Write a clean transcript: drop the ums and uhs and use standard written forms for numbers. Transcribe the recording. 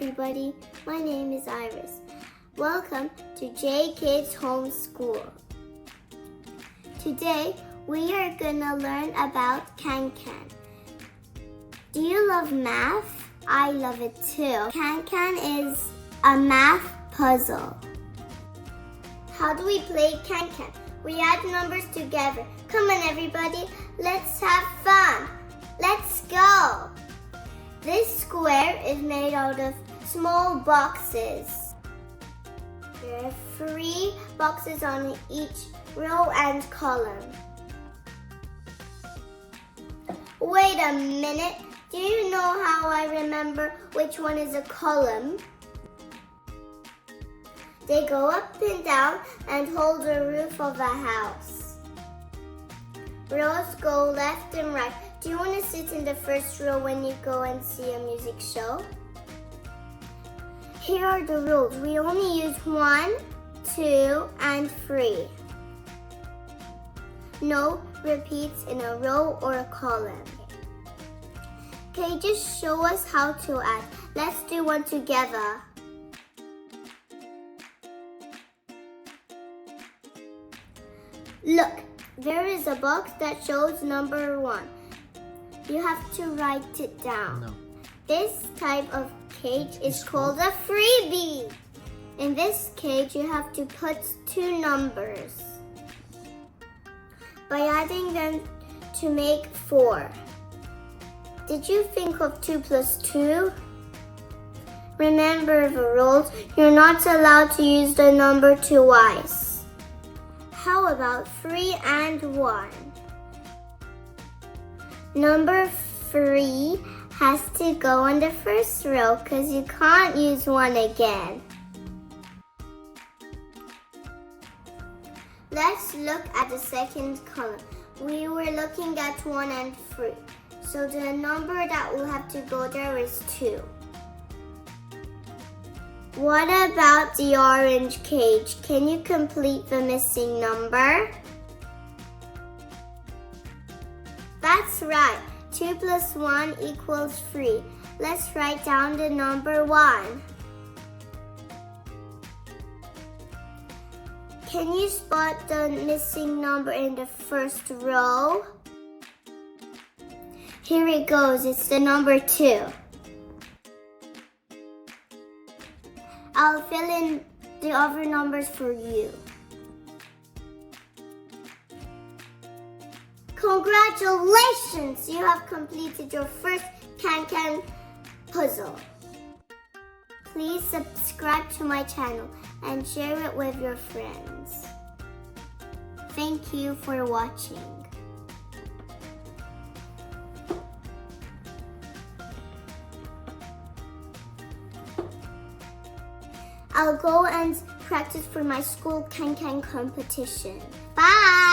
everybody, my name is Iris. Welcome to J Kids Homeschool. Today we are gonna learn about KenKen. Do you love math? I love it too. KenKen is a math puzzle. How do we play KenKen? We add numbers together. Come on everybody, let's have fun. Let's go. This square is made out of small boxes. There are 3 boxes on each row and column. Wait a minute. Do you know how I remember which one is a column? They go up and down and hold the roof of a house. Rows go left and right. Do you want to sit in the first row when you go and see a music show? Here are the rules. We only use 1, 2, and 3. No repeats in a row or a column. Okay, just show us how to add. Let's do one together. Look, there is a box that shows number 1. You have to write it down. No. This type of cage is called a freebie. In this cage, you have to put 2 numbers by adding them to make 4. Did you think of 2 plus 2? Remember the rules. You're not allowed to use the number twice. How about 3 and 1? Number 3 has to go on the first row because you can't use 1 again. Let's look at the second column. We were looking at 1 and 3. So the number that will have to go there is 2. What about the orange cage? Can you complete the missing number? That's right. 2 plus 1 equals 3. Let's write down the number 1. Can you spot the missing number in the first row? Here it goes. It's the number 2. I'll fill in the other numbers for you. Congratulations! You have completed your first KenKen puzzle. Please subscribe to my channel and share it with your friends. Thank you for watching. I'll go and practice for my school KenKen competition. Bye!